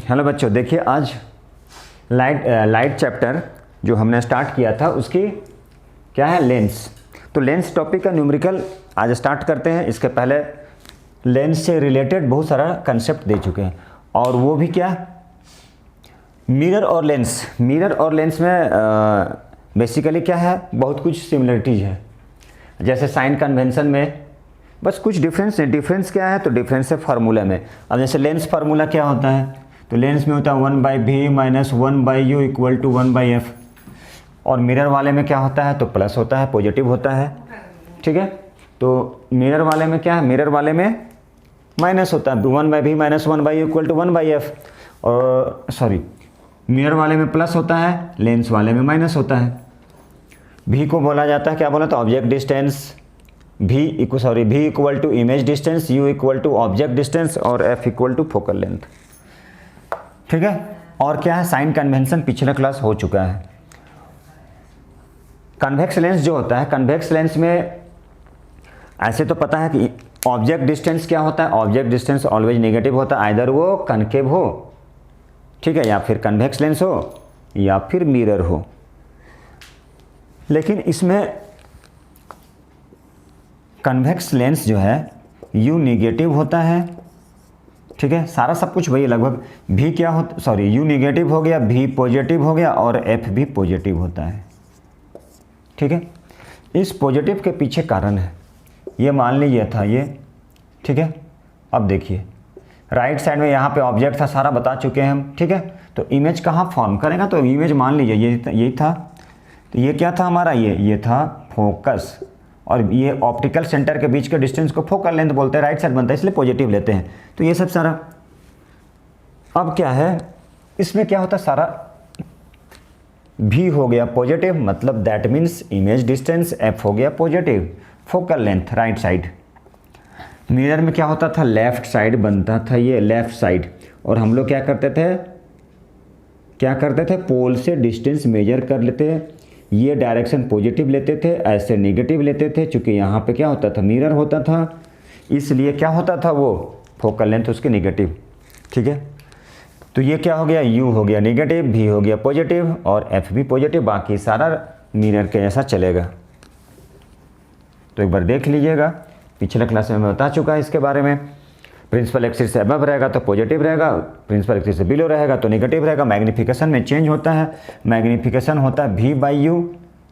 Hello बच्चों, देखिए आज लाइट चैप्टर जो हमने स्टार्ट किया था उसकी क्या है, लेंस। तो लेंस टॉपिक का न्यूमेरिकल आज स्टार्ट करते हैं। इसके पहले लेंस से रिलेटेड बहुत सारा कंसेप्ट दे चुके हैं, और वो भी क्या, मिरर और लेंस। मिरर और लेंस में बेसिकली क्या है, बहुत कुछ सिमिलरिटीज है। जैसे साइन कन्वेंशन में बस कुछ डिफरेंस है। डिफरेंस क्या है, तो डिफरेंस है फार्मूला में। अब जैसे लेंस फार्मूला क्या होता है, तो लेंस में होता है 1/v minus 1/u equal to 1/f। और मिरर वाले में क्या होता है, तो प्लस होता है, पॉजिटिव होता है। ठीक है, तो मिरर वाले में क्या है, मिरर वाले में माइनस होता है, 1/v minus 1/u equal to 1/f। और सॉरी, मिरर वाले में प्लस होता है, लेंस वाले में माइनस होता है। v को बोला जाता है, क्या बोला था, object distance. v equal to image distance, u equal to object distance और f equal to focal length. ठीक है, और क्या है, साइन कन्वेंशन पिछला क्लास हो चुका है। कन्वेक्स लेंस जो होता है, कन्वेक्स लेंस में ऐसे तो पता है कि ऑब्जेक्ट डिस्टेंस क्या होता है, ऑब्जेक्ट डिस्टेंस ऑलवेज नेगेटिव होता है, आइदर वो कनकेव हो, ठीक है, या फिर कन्वेक्स लेंस हो या फिर मिरर हो। लेकिन इसमें कन्वेक्स लेंस जो है u नेगेटिव होता है। ठीक है, सारा सब कुछ वही लगभग। v क्या होता, सॉरी, u नेगेटिव हो गया, v पॉजिटिव हो गया और f भी पॉजिटिव होता है। ठीक है, इस पॉजिटिव के पीछे कारण है, ये मान लीजिए था ये। ठीक है, अब देखिए राइट साइड में यहाँ पे ऑब्जेक्ट था, सारा बता चुके हैं हम। ठीक है, तो इमेज कहाँ फॉर्म करेगा, तो इमेज मान लीजिए यही था। तो ये क्या था हमारा, ये था फोकस, और ये ऑप्टिकल सेंटर के बीच के डिस्टेंस को फोकल लेंथ बोलते हैं। राइट साइड बनता है इसलिए पॉजिटिव लेते हैं। तो ये सब सारा अब क्या है, इसमें क्या होता है, सारा भी हो गया पॉजिटिव, मतलब that means image distance f हो गया positive, focal length right side. Mirror में क्या होता था, लेफ्ट साइड बनता था, ये लेफ्ट साइड। और हम लोग क्या करते थे, पोल से डिस्टेंस मेजर कर लेते, ये डायरेक्शन पॉजिटिव लेते थे, ऐसे नेगेटिव लेते थे। चूँकि यहाँ पे क्या होता था, मिरर होता था, इसलिए क्या होता था, वो फोकल लेंथ उसकी नेगेटिव। ठीक है, तो ये क्या हो गया, u हो गया नेगेटिव, v हो गया पॉजिटिव और f भी पॉजिटिव, बाकी सारा मिरर के जैसा चलेगा। तो एक बार देख लीजिएगा, पिछले क्लास में मैं बता चुका है इसके बारे में। प्रिंसिपल एक्सिस से अबव रहेगा तो पॉजिटिव रहेगा, प्रिंसिपल एक्सिस से बिलो रहेगा तो नेगेटिव रहेगा। मैग्नीफिकेशन में चेंज होता है, मैग्नीफिकेशन होता है v/u,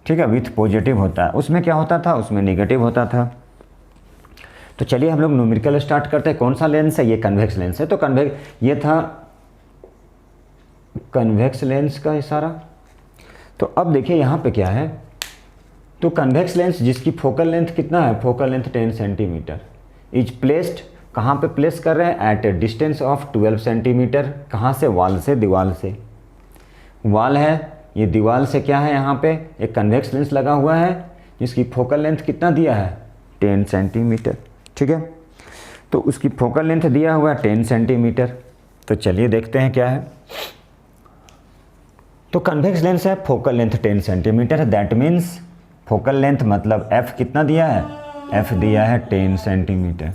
ठीक है, विथ पॉजिटिव होता है। उसमें क्या होता था, उसमें नेगेटिव होता था। तो चलिए हम लोग न्यूमेरिकल स्टार्ट करते हैं। कौन सा लेंस है, ये कन्वेक्स लेंस है। तो ये था कन्वेक्स लेंस का इशारा। तो अब देखिए यहाँ पे क्या है, तो कन्वेक्स लेंस जिसकी फोकल लेंथ कितना है, focal length 10 centimeter, is placed, कहाँ पे प्लेस कर रहे हैं, at a distance of 12 centimeter. कहाँ से, वॉल से, दीवार से। वॉल है, ये दीवार से क्या है, यहाँ पे एक कन्वेक्स लेंस लगा हुआ है जिसकी फोकल लेंथ कितना दिया है, 10 सेंटीमीटर। ठीक है, तो उसकी फोकल लेंथ दिया हुआ है 10 सेंटीमीटर। तो चलिए देखते हैं क्या है। तो कन्वेक्स लेंस है, फोकल लेंथ 10 सेंटीमीटर है, दैट मीन्स फोकल लेंथ मतलब f कितना दिया है, f दिया है 10 सेंटीमीटर।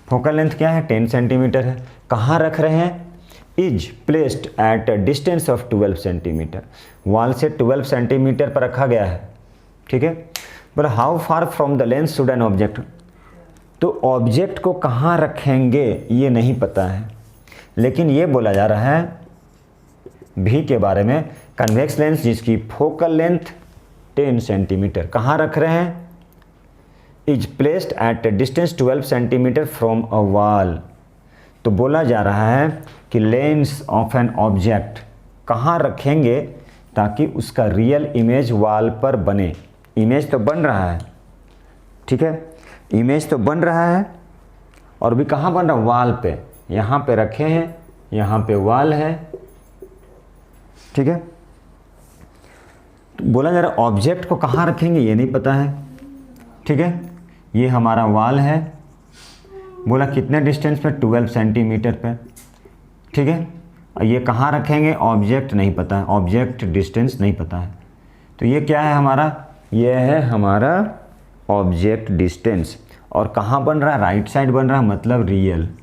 फोकल लेंथ क्या है, 10 सेंटीमीटर है। कहाँ रख रहे हैं, is placed at a distance of 12 centimetre, wall से 12 सेंटीमीटर पर रखा गया है। ठीक है, पर how far from the lens should an object, तो ऑब्जेक्ट को कहाँ रखेंगे ये नहीं पता है, लेकिन ये बोला जा रहा है भी के बारे में, कन्वेक्स लेंस जिसकी फोकल लेंथ 10 सेंटीमीटर, कहाँ रख रहे हैं, is placed at distance 12 centimetre from a wall. तो बोला जा रहा है कि लेंस ऑफ एन ऑब्जेक्ट कहाँ रखेंगे ताकि उसका रियल इमेज वॉल पर बने। इमेज तो बन रहा है, ठीक है, इमेज तो बन रहा है, और भी कहाँ बन रहा है, वॉल पे। यहाँ पे रखे हैं, यहाँ पे वॉल है। ठीक है, तो बोला जा रहा है ऑब्जेक्ट को कहाँ रखेंगे ये नहीं पता है। ठीक है, ये हमारा वॉल है, बोला कितने डिस्टेंस पे, 12 सेंटीमीटर पे। ठीक है, और ये कहाँ रखेंगे, ऑब्जेक्ट नहीं पता है, ऑब्जेक्ट डिस्टेंस नहीं पता है। तो ये क्या है हमारा, ये है हमारा ऑब्जेक्ट डिस्टेंस। और कहाँ बन रहा है, राइट साइड बन रहा है, मतलब रियल।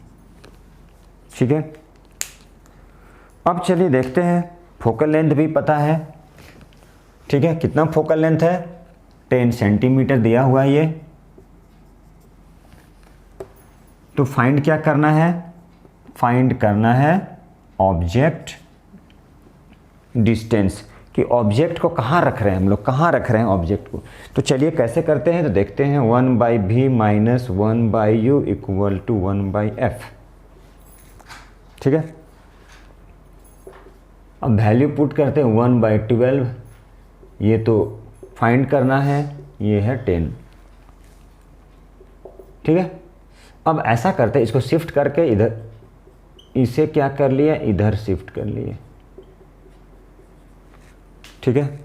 ठीक है, अब चलिए देखते हैं, फोकल लेंथ भी पता है। ठीक है, कितना फोकल लेंथ है, 10 सेंटीमीटर दिया हुआ है ये। तो फाइंड क्या करना है, फाइंड करना है ऑब्जेक्ट डिस्टेंस, कि ऑब्जेक्ट को कहाँ रख रहे हैं हम लोग, कहाँ रख रहे हैं ऑब्जेक्ट को। तो चलिए कैसे करते हैं, तो देखते हैं 1/v minus 1/u equal to 1/f। ठीक है, अब वैल्यू पुट करते हैं 1/12, ये तो फाइंड करना है, ये है 10। ठीक है, अब ऐसा करते हैं, इसको शिफ्ट करके इधर, इसे क्या कर लिया, इधर शिफ्ट कर लिए। ठीक है,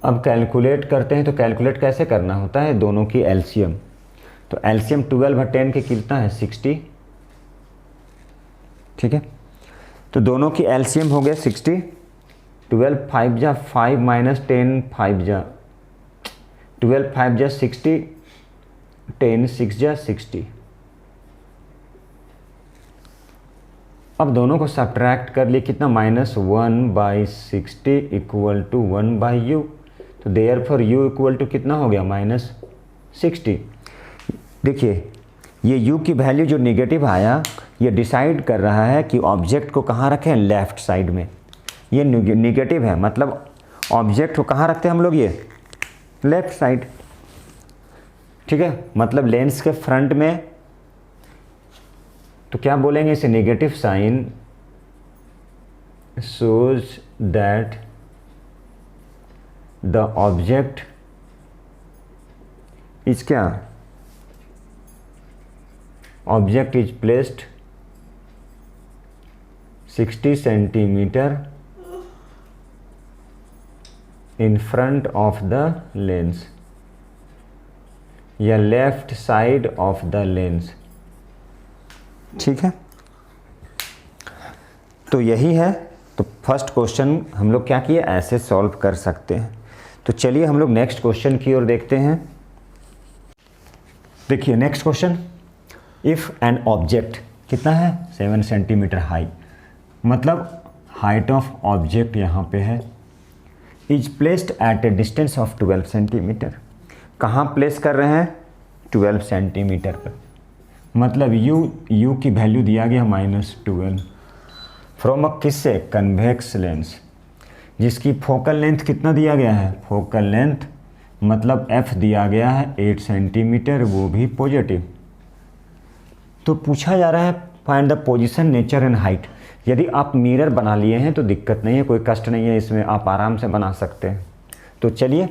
अब कैलकुलेट करते हैं, तो कैलकुलेट कैसे करना होता है, दोनों की एलसीएम। तो एलसीएम 12 और 10 के कितना है, 60। ठीक है, तो दोनों की एलसीएम हो गया 60। 12 5 जा 5 माइनस 10 5 जा 12 5 जा 60, 10 6 जा 60। अब दोनों को सब्ट्रैक्ट कर लिए, कितना, -1/60 इक्वल टू 1/u। तो therefore u equal to कितना हो गया, -60। देखिए ये u की वैल्यू जो निगेटिव आया, ये डिसाइड कर रहा है कि ऑब्जेक्ट को कहाँ रखें, लेफ्ट साइड में। ये निगेटिव है, मतलब ऑब्जेक्ट को कहाँ रखते हैं हम लोग, ये लेफ्ट साइड। ठीक है, मतलब लेंस के फ्रंट में। तो क्या बोलेंगे इसे, negative sign shows that the object is क्या, object is placed 60 centimetre in front of the lens, या left side of the lens. ठीक है, तो यही है। तो फर्स्ट क्वेश्चन हम लोग क्या किए, ऐसे सॉल्व कर सकते हैं। तो चलिए हम लोग नेक्स्ट क्वेश्चन की ओर देखते हैं। देखिए next question, if an object कितना है, 7 सेंटीमीटर हाई, मतलब हाइट ऑफ ऑब्जेक्ट यहाँ पे है, is placed at a distance of 12 centimeter. कहाँ प्लेस कर रहे हैं, 12 सेंटीमीटर पर, मतलब u की वैल्यू दिया गया -12 फ्रॉम अ किससे, कन्वेक्स लेंस, जिसकी फोकल लेंथ कितना दिया गया है, फोकल लेंथ मतलब f दिया गया है 8 सेंटीमीटर, वो भी पॉजिटिव। तो पूछा जा रहा है find the position, nature and height. यदि आप मिरर बना लिए हैं तो दिक्कत नहीं है, कोई कष्ट नहीं है इसमें, आप आराम से बना सकते हैं। तो चलिए,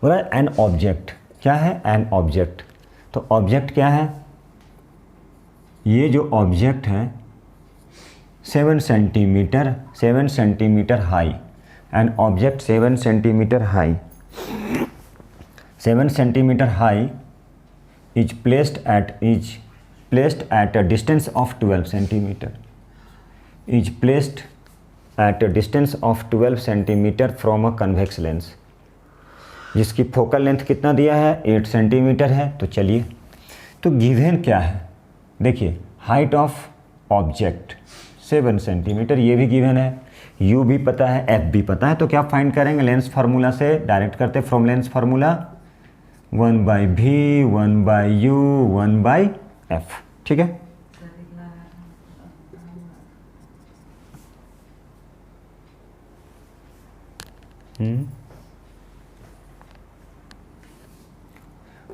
बोला एन ऑब्जेक्ट, क्या है, एन ऑब्जेक्ट। तो ऑब्जेक्ट क्या है, ये जो ऑब्जेक्ट है 7 centimetre high, an object 7 centimetre high, 7 centimetre high is placed at a distance of 12 centimetre, is placed at a distance of 12 centimetre from a convex lens, जिसकी focal length कितना दिया है, 8 सेंटीमीटर है। तो चलिए, तो गिवन क्या है, देखिए हाइट ऑफ ऑब्जेक्ट 7 सेंटीमीटर, ये भी गिवन है, u भी पता है, f भी पता है। तो क्या फाइंड करेंगे, लेंस फार्मूला से डायरेक्ट करते, from lens formula 1/v 1/u 1/f। ठीक है,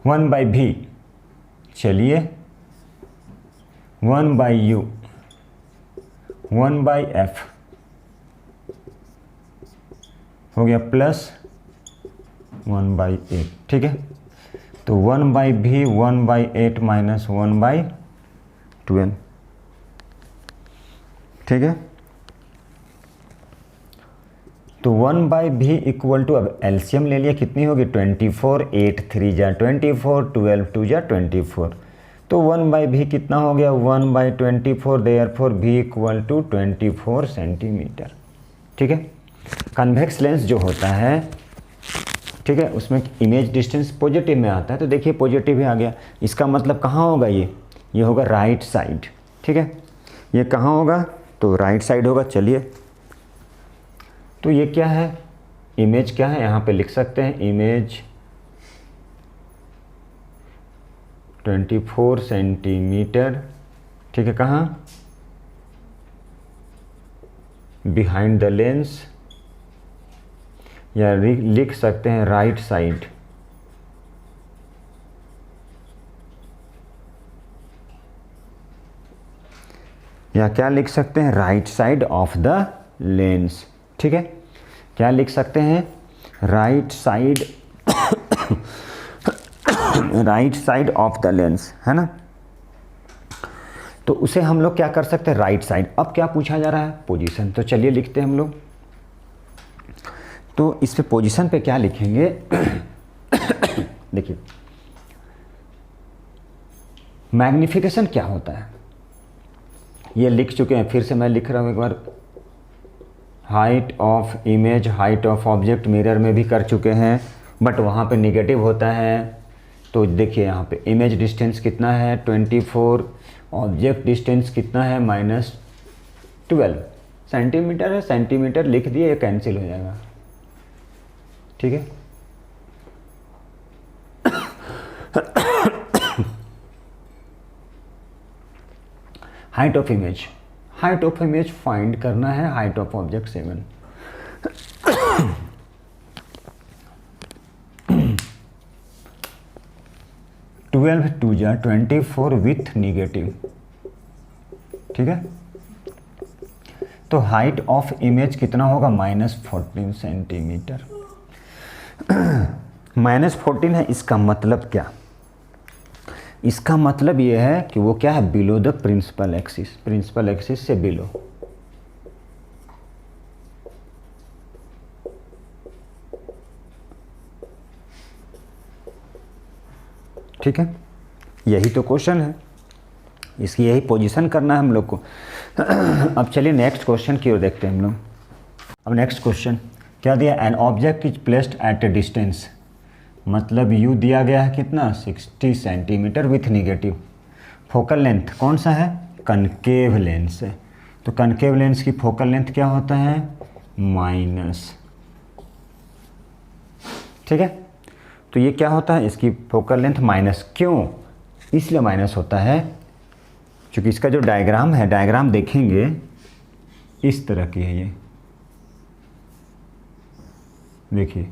वन बाई भी, चलिए 1/u 1/f हो गया प्लस 1/8। ठीक है, तो 1/v 1/8 माइनस 1/12। ठीक है, तो 1/v इक्वल टू, अब एलसीएम ले लिया, कितनी होगी, 24, 8 3 जा 24, 12 2 जा 24। तो 1/v कितना हो गया, 1/24, therefore v equal to 24 centimeter. ठीक है, कन्वेक्स लेंस जो होता है, ठीक है, उसमें इमेज डिस्टेंस पॉजिटिव में आता है, तो देखिए पॉजिटिव ही आ गया। इसका मतलब कहाँ होगा ये होगा राइट साइड। ठीक है, ये कहाँ होगा, तो राइट साइड होगा। चलिए, तो ये क्या है, इमेज क्या है, यहाँ पे लिख सकते हैं इमेज 24 सेंटीमीटर। ठीक है, कहाँ, बिहाइंड द लेंस, या लिख सकते हैं राइट साइड। या क्या लिख सकते हैं, right side of the lens. ठीक है, क्या लिख सकते हैं, right side right side of the lens, है ना। तो उसे हम लोग क्या कर सकते हैं, राइट साइड। अब क्या पूछा जा रहा है, पोजीशन। तो चलिए लिखते हैं हम लोग। तो इस पे पोजीशन पे क्या लिखेंगे देखिए, मैग्निफिकेशन क्या होता है ये लिख चुके हैं, फिर से मैं लिख रहा हूँ एक बार। Height of image, height of object mirror में भी कर चुके हैं, बट वहाँ पे निगेटिव होता है। तो देखिए यहाँ पे इमेज डिस्टेंस कितना है 24, ऑब्जेक्ट डिस्टेंस कितना है -12 सेंटीमीटर है। सेंटीमीटर लिख दिए, ये कैंसिल हो जाएगा। ठीक है, height of image, height of image find करना है, हाइट ऑफ ऑब्जेक्ट 7। 12 2 जा 24 विथ निगेटिव। ठीक है, तो हाइट ऑफ इमेज कितना होगा, -14 सेंटीमीटर। -14 है, इसका मतलब क्या, इसका मतलब ये है कि वो क्या है, below the principal axis, principal axis से बिलो। ठीक है, यही तो क्वेश्चन है, इसकी यही पोजीशन करना है हम लोग को। अब चलिए नेक्स्ट क्वेश्चन की ओर देखते हैं हम लोग। अब नेक्स्ट क्वेश्चन क्या दिया, an object is placed at a distance, मतलब यू दिया गया है कितना 60 centimetre with negative. Focal length कौन सा है, कनकेव लेंस है। तो कनकेव लेंस की फोकल लेंथ क्या होता है, माइनस। ठीक है, तो ये क्या होता है, इसकी फोकल लेंथ माइनस। क्यों, इसलिए माइनस होता है क्योंकि इसका जो डायग्राम है, डायग्राम देखेंगे इस तरह की है ये, देखिए।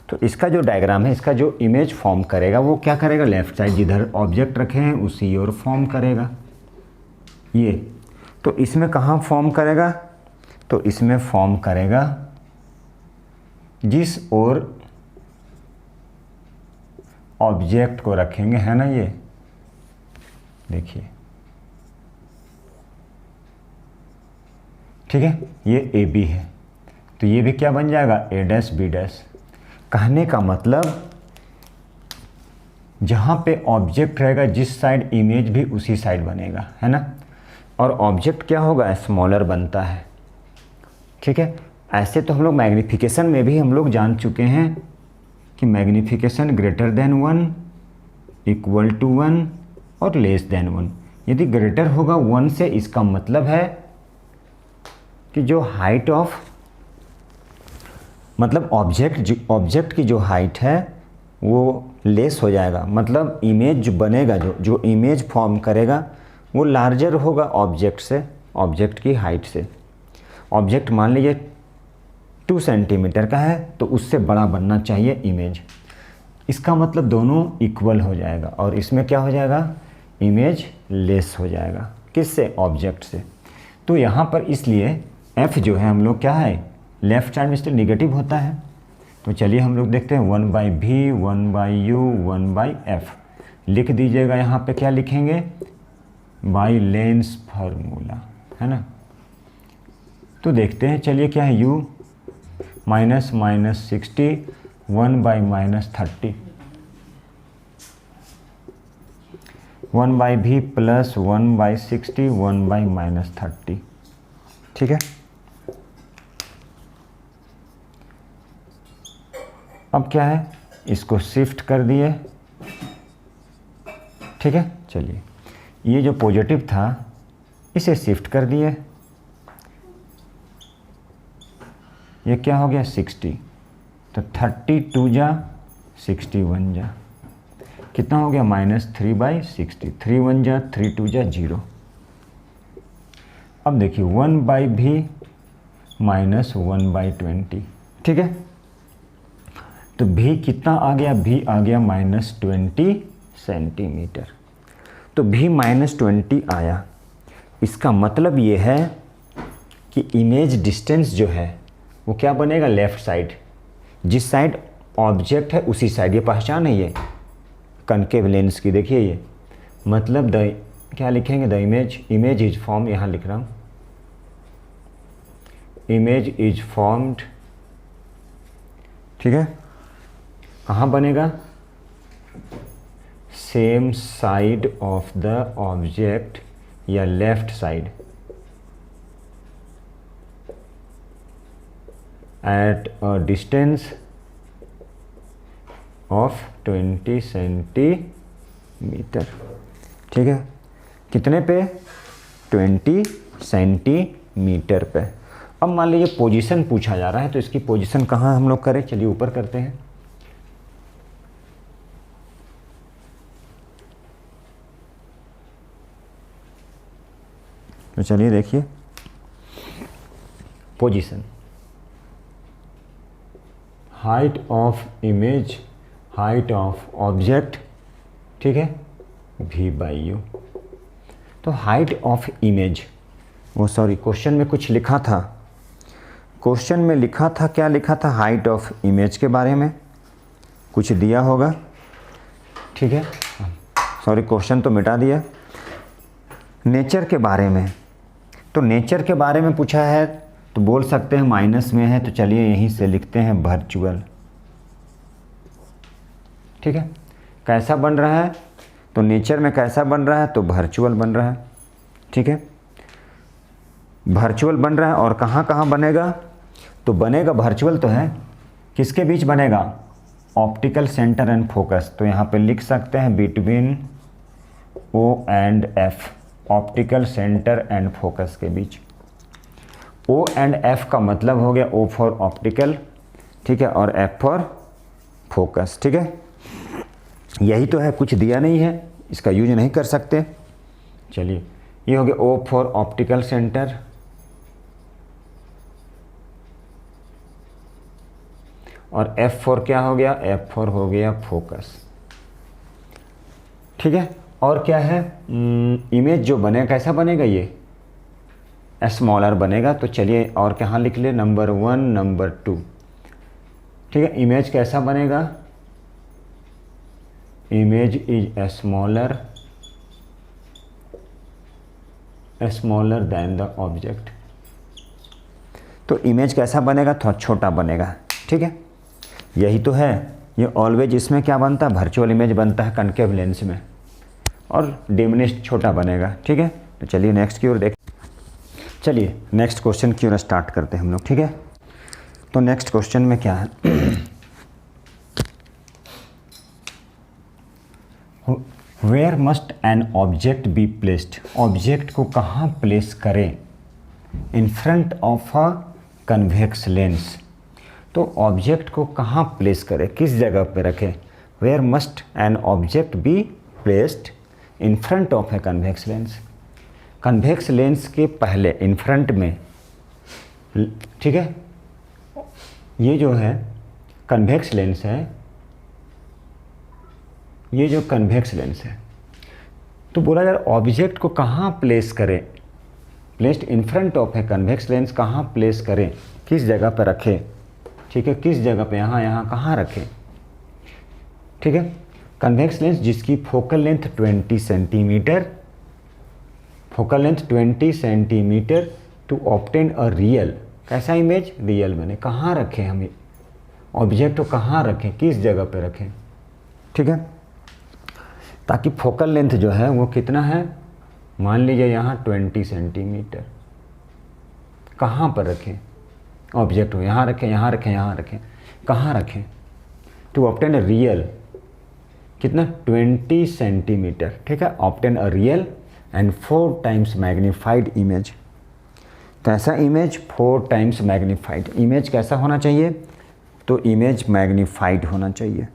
तो इसका जो डायग्राम है, इसका जो इमेज फॉर्म करेगा वो क्या करेगा, लेफ्ट साइड जिधर ऑब्जेक्ट रखे हैं उसी ओर फॉर्म करेगा ये। तो इसमें कहाँ फॉर्म करेगा, तो इसमें फॉर्म करेगा जिस ओर ऑब्जेक्ट को रखेंगे, है ना। ये देखिए, ठीक है, ये ए बी है, तो ये भी क्या बन जाएगा, ए डैश बी डैश। कहने का मतलब जहाँ पे ऑब्जेक्ट रहेगा जिस साइड इमेज भी उसी साइड बनेगा, है ना। और ऑब्जेक्ट क्या होगा, स्मॉलर बनता है। ठीक है, ऐसे तो हम लोग मैग्नीफिकेशन में भी हम लोग जान चुके हैं कि magnification greater than 1, equal to 1 और लेस देन 1। यदि ग्रेटर होगा 1 से, इसका मतलब है कि जो हाइट ऑफ, मतलब ऑब्जेक्ट की जो हाइट है वो लेस हो जाएगा। मतलब इमेज जो बनेगा, जो इमेज फॉर्म करेगा वो लार्जर होगा ऑब्जेक्ट से, ऑब्जेक्ट की हाइट से। ऑब्जेक्ट मान लीजिए 2 सेंटीमीटर का है, तो उससे बड़ा बनना चाहिए इमेज। इसका मतलब दोनों इक्वल हो जाएगा, और इसमें क्या हो जाएगा, इमेज लेस हो जाएगा। किससे, ऑब्जेक्ट से। तो यहाँ पर इसलिए f जो है हम लोग क्या है, लेफ्ट साइड में स्टिल निगेटिव होता है। तो चलिए हम लोग देखते हैं 1/v 1/u 1/f लिख दीजिएगा। यहाँ पे क्या लिखेंगे, बाई लेंस फार्मूला, है ना। तो देखते हैं, चलिए क्या है, u -60 1/-30 1/v प्लस 1/60 1/-30। ठीक है, अब क्या है, इसको शिफ्ट कर दिए, ठीक है। चलिए, ये जो पॉजिटिव था इसे शिफ्ट कर दिए, ये क्या हो गया 60, तो 32 जा 61 जा कितना हो गया -3/60, 3 1 जा 3 2 जा 0। अब देखिए 1/v -1/20, ठीक है। तो v कितना आ गया, v आ गया -20 सेंटीमीटर। तो v -20 आया, इसका मतलब ये है कि इमेज डिस्टेंस जो है वो क्या बनेगा, लेफ़्ट साइड, जिस साइड ऑब्जेक्ट है उसी साइड। ये पहचान है ये कनकेव लेंस की, देखिए ये मतलब क्या लिखेंगे, द इमेज इज फॉर्म, यहाँ लिख रहा हूँ, इमेज इज फॉर्म्ड, ठीक है। कहाँ बनेगा, same side of the object या left side at a distance of 20 centimetre, ठीक है। कितने पे, 20 सेंटीमीटर पे। अब मान लीजिए पोजीशन पूछा जा रहा है, तो इसकी पोजीशन कहाँ हम लोग करें, चलिए ऊपर करते हैं। तो चलिए देखिए position, height of image, height of object, ठीक है, v/u। तो हाइट ऑफ इमेज, वो सॉरी क्वेश्चन में कुछ लिखा था, क्वेश्चन में लिखा था, क्या लिखा था, हाइट ऑफ इमेज के बारे में कुछ दिया होगा, ठीक है। सॉरी क्वेश्चन तो मिटा दिया। नेचर के बारे में, तो नेचर के बारे में पूछा है तो बोल सकते हैं माइनस में है, तो चलिए यहीं से लिखते हैं वर्चुअल, ठीक है। कैसा बन रहा है, तो नेचर में कैसा बन रहा है, तो वर्चुअल बन रहा है, ठीक है, वर्चुअल बन रहा है। और कहाँ कहाँ बनेगा, तो बनेगा वर्चुअल तो है, किसके बीच बनेगा, ऑप्टिकल सेंटर एंड फोकस। तो यहाँ पे लिख सकते हैं between O and F, optical centre and focus के बीच। O एंड F का मतलब हो गया O फॉर ऑप्टिकल, ठीक है, और F फॉर फोकस, ठीक है। यही तो है, कुछ दिया नहीं है, इसका यूज नहीं कर सकते। चलिए ये हो गया O फॉर ऑप्टिकल सेंटर, और F फॉर क्या हो गया, F फॉर हो गया फोकस, ठीक है। और क्या है, इमेज जो बने कैसा बनेगा, ये स्मॉलर बनेगा। तो चलिए और कहाँ लिख ले, नंबर 1 नंबर 2, ठीक है। इमेज कैसा बनेगा, image is smaller than the object. तो इमेज कैसा बनेगा, थोड़ा छोटा बनेगा, ठीक है। यही तो है, ये ऑलवेज इसमें क्या बनता है, वर्चुअल इमेज बनता है कनकेव लेंस में, और डिमिनिश्ड छोटा बनेगा, ठीक है। तो चलिए नेक्स्ट की ओर देख, चलिए नेक्स्ट क्वेश्चन की ओर स्टार्ट करते हैं हम लोग, ठीक है। तो नेक्स्ट क्वेश्चन में क्या है, where must an object be placed, object को कहाँ प्लेस करें in front of a convex lens. तो ऑब्जेक्ट को कहाँ प्लेस करें, किस जगह पे रखें, where must an object be placed in front of a convex lens. Convex lens के पहले इन फ्रंट में, ठीक है, ये जो है कन्वेक्स लेंस है, ये जो कन्वेक्स लेंस है, तो बोला यार ऑब्जेक्ट को कहाँ प्लेस करें, placed in front of a convex lens, कहाँ प्लेस करें, किस जगह पर रखें, ठीक है, किस जगह पे, यहाँ कहाँ रखें, ठीक है। कन्वेक्स लेंस जिसकी focal length 20 centimeter, focal length 20 centimeter to obtain a real, कैसा इमेज, रियल बने। कहाँ रखें हम ऑब्जेक्ट को, कहाँ रखें, किस जगह पे रखें, ठीक है, ताकि फोकल लेंथ जो है वो कितना है, मान लीजिए यहाँ 20 सेंटीमीटर, कहाँ पर रखें ऑब्जेक्ट को, यहाँ रखें, यहाँ रखें, यहाँ रखें, कहाँ रखें, टू ऑब्टेन अ रियल कितना 20 सेंटीमीटर, ठीक है, obtain a real and 4 times magnified image. तो ऐसा इमेज 4 टाइम्स मैग्नीफाइड। इमेज कैसा होना चाहिए? तो इमेज मैग्नीफाइड होना चाहिए।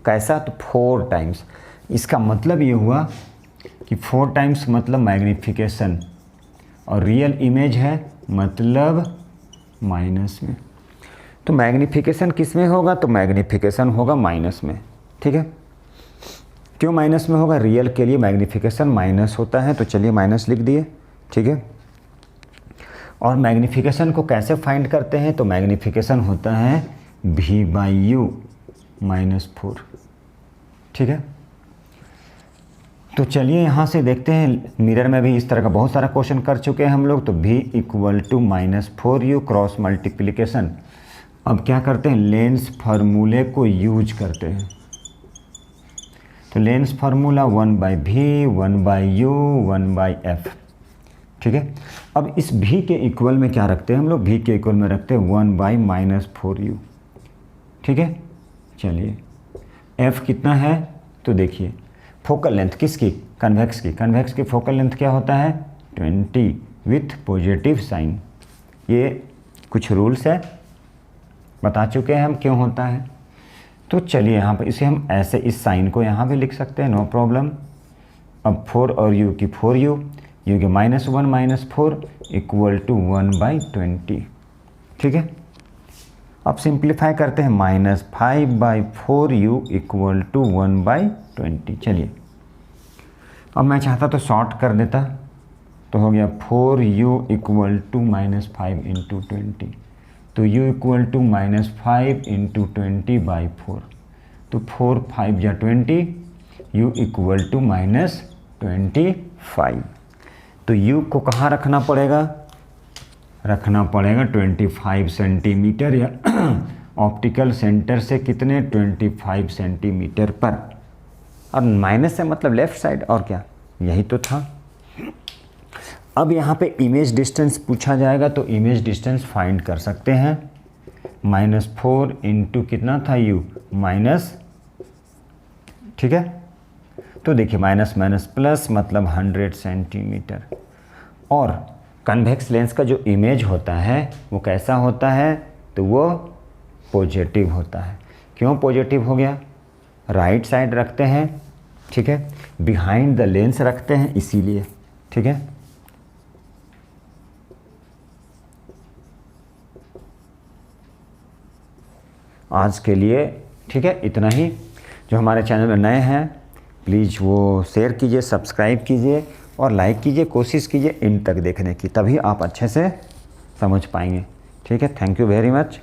कैसा? तो 4 टाइम्स। इसका मतलब ये हुआ कि 4 टाइम्स मतलब मैग्नीफिकेशन, और रियल इमेज है मतलब माइनस में। तो मैग्नीफिकेशन किस में होगा? तो मैग्नीफिकेशन होगा माइनस में, ठीक है। क्यों माइनस में होगा? रियल के लिए मैग्नीफिकेशन माइनस होता है, तो चलिए माइनस लिख दिए, ठीक है। और मैग्नीफिकेशन को कैसे फाइंड करते हैं? तो मैग्नीफिकेशन होता है V/U -4, ठीक है। तो चलिए यहाँ से देखते हैं, मिरर में भी इस तरह का बहुत सारा क्वेश्चन कर चुके हैं हम लोग। तो V = -4U क्रॉस मल्टीप्लिकेशन। अब क्या करते हैं? लेंस फार्मूले को यूज करते हैं। तो lens formula 1/V 1/U 1/F, ठीक है। अब इस V के इक्वल में क्या रखते हैं हम लोग? V के इक्वल में रखते हैं 1/-4U, ठीक है। चलिए F कितना है? तो देखिए फोकल लेंथ किसकी? कन्वेक्स की। कन्वेक्स की फोकल लेंथ क्या होता है? 20 विथ पॉजिटिव साइन। ये कुछ रूल्स है, बता चुके हैं हम क्यों होता है। तो चलिए यहाँ पर इसे हम ऐसे इस साइन को यहाँ भी लिख सकते हैं, नो प्रॉब्लम। अब 4 और U की 4U, U के -1 -4 = 1/20, ठीक है। अब सिंप्लीफाई करते हैं, -5/4U = 1/20। चलिए अब मैं चाहता तो शॉर्ट कर देता, तो हो गया 4U = -5 × 20। तो U = -5 × 20/4। तो 4 5 या 20, U = -25। तो U को कहाँ रखना पड़ेगा? रखना पड़ेगा 25 सेंटीमीटर, या ऑप्टिकल सेंटर से कितने? 25 सेंटीमीटर पर। और माइनस से मतलब लेफ़्ट साइड, और क्या, यही तो था। अब यहाँ पे इमेज डिस्टेंस पूछा जाएगा, तो इमेज डिस्टेंस फाइंड कर सकते हैं। -4 × कितना था? U माइनस, ठीक है। तो देखिए माइनस माइनस प्लस मतलब 100 सेंटीमीटर। और कन्वेक्स लेंस का जो इमेज होता है वो कैसा होता है? तो वो पॉजिटिव होता है। क्यों पॉजिटिव हो गया? राइट साइड रखते हैं, ठीक है, बिहाइंड द लेंस रखते हैं, इसीलिए, ठीक है। आज के लिए ठीक है, इतना ही। जो हमारे चैनल में नए हैं प्लीज़ वो शेयर कीजिए, सब्सक्राइब कीजिए और लाइक कीजिए। कोशिश कीजिए इन तक देखने की, तभी आप अच्छे से समझ पाएंगे, ठीक है। Thank you very much.